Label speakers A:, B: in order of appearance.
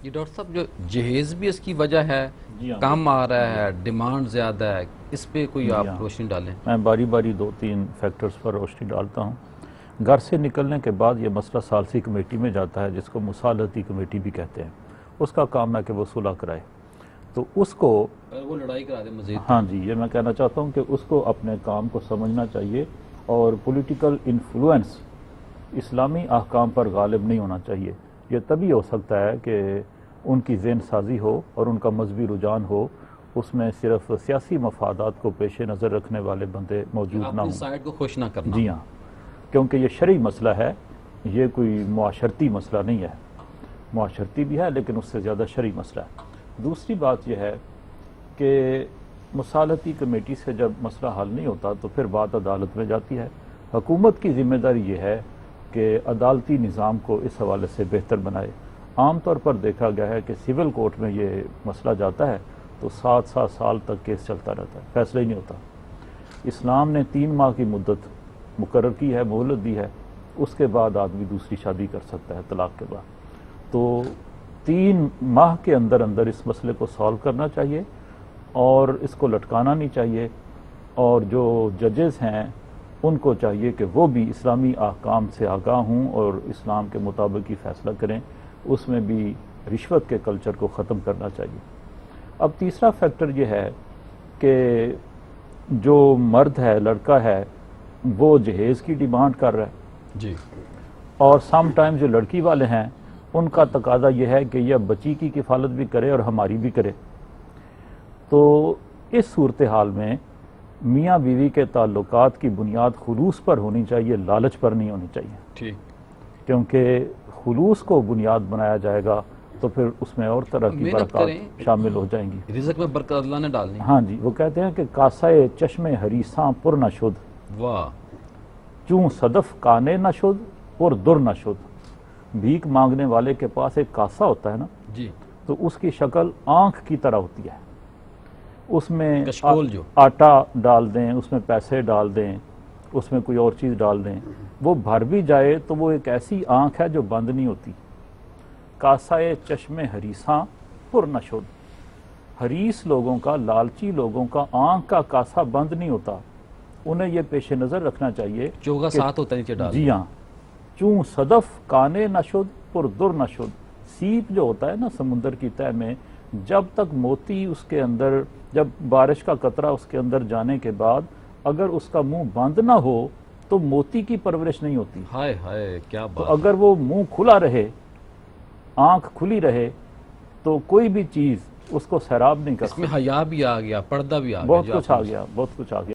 A: یہ ڈاکٹر صاحب جو جہیز بھی اس کی وجہ ہے، کام آ رہا ہے، ڈیمانڈ زیادہ ہے، اس پہ کوئی آپ روشنی ڈالیں؟
B: میں باری باری 2-3 فیکٹرز پر روشنی ڈالتا ہوں۔ گھر سے نکلنے کے بعد یہ مسئلہ ثالثی کمیٹی میں جاتا ہے، جس کو مصالحتی کمیٹی بھی کہتے ہیں۔ اس کا کام ہے کہ وہ صلح کرائے، تو اس کو
A: وہ لڑائی کرا دیں مزید۔
B: ہاں جی، یہ میں کہنا چاہتا ہوں کہ اس کو اپنے کام کو سمجھنا چاہیے، اور پولیٹیکل انفلوئنس اسلامی احکام پر غالب نہیں ہونا چاہیے۔ یہ تبھی ہو سکتا ہے کہ ان کی ذہن سازی ہو اور ان کا مذہبی رجحان ہو، اس میں صرف سیاسی مفادات کو پیش نظر رکھنے والے بندے موجود نہ
A: اپنی
B: ہوں۔
A: سائڈ کو خوش نہ کرنا۔
B: جی ہاں، کیونکہ یہ شرعی مسئلہ ہے، یہ کوئی معاشرتی مسئلہ نہیں ہے۔ معاشرتی بھی ہے لیکن اس سے زیادہ شرعی مسئلہ ہے۔ دوسری بات یہ ہے کہ مصالحتی کمیٹی سے جب مسئلہ حل نہیں ہوتا تو پھر بات عدالت میں جاتی ہے۔ حکومت کی ذمہ داری یہ ہے کہ عدالتی نظام کو اس حوالے سے بہتر بنائے۔ عام طور پر دیکھا گیا ہے کہ سول کورٹ میں یہ مسئلہ جاتا ہے تو 7 سال تک کیس چلتا رہتا ہے، فیصلہ ہی نہیں ہوتا۔ اسلام نے 3 ماہ کی مدت مقرر کی ہے، مہلت دی ہے، اس کے بعد آدمی دوسری شادی کر سکتا ہے طلاق کے بعد۔ تو 3 ماہ کے اندر اندر اس مسئلے کو سالو کرنا چاہیے اور اس کو لٹکانا نہیں چاہیے، اور جو ججز ہیں ان کو چاہیے کہ وہ بھی اسلامی احکام سے آگاہ ہوں اور اسلام کے مطابق ہی فیصلہ کریں۔ اس میں بھی رشوت کے کلچر کو ختم کرنا چاہیے۔ اب تیسرا فیکٹر یہ ہے کہ جو مرد ہے، لڑکا ہے، وہ جہیز کی ڈیمانڈ کر رہا ہے
A: جی، اور
B: سم ٹائم جو لڑکی والے ہیں ان کا تقاضا یہ ہے کہ یہ بچی کی کفالت بھی کرے اور ہماری بھی کرے۔ تو اس صورتحال میں میاں بیوی کے تعلقات کی بنیاد خلوص پر ہونی چاہیے، لالچ پر نہیں ہونی چاہیے،
A: ٹھیک،
B: کیونکہ خلوص کو بنیاد بنایا جائے گا تو پھر اس میں اور طرح کی برکات شامل ہو جائیں گی۔
A: رزق میں برکت اللہ نے ڈالنی۔
B: ہاں جی، وہ کہتے ہیں کہ کاسۂ چشم حریصاں پر نہ شد،
A: واہ،
B: چوں صدف کانے نہ شد پر در نہ شد۔ بھیک مانگنے والے کے پاس ایک کاسا ہوتا ہے نا،
A: جی،
B: تو اس کی شکل آنکھ کی طرح ہوتی ہے، اس میں
A: کشکول جو
B: آٹا ڈال دیں، اس میں پیسے ڈال دیں، اس میں کوئی اور چیز ڈال دیں، وہ بھر بھی جائے تو وہ ایک ایسی آنکھ ہے جو بند نہیں ہوتی۔ کاسائے چشم حریصاں پر نہ شد، حریص لوگوں کا، لالچی لوگوں کا آنکھ کا کاسا بند نہیں ہوتا۔ انہیں یہ پیش نظر رکھنا چاہیے،
A: چوگا ساتھ ہوتا ہے نیچے ڈال۔
B: جی ہاں، چوں صدف کانے نہ شد پر در نہ شد۔ سیپ جو ہوتا ہے نا سمندر کی تہہ میں، جب تک موتی اس کے اندر، جب بارش کا قطرہ اس کے اندر جانے کے بعد اگر اس کا منہ بند نہ ہو تو موتی کی پرورش نہیں ہوتی۔
A: ہائے ہائے، کیا
B: تو
A: بات!
B: اگر وہ منہ کھلا رہے، آنکھ کھلی رہے، تو کوئی بھی چیز اس کو سیراب نہیں کر
A: اس
B: سکتی۔
A: میں حیا بھی آ گیا، پردہ بھی آ گیا،
B: بہت کچھ آ گیا، بہت کچھ آ گیا۔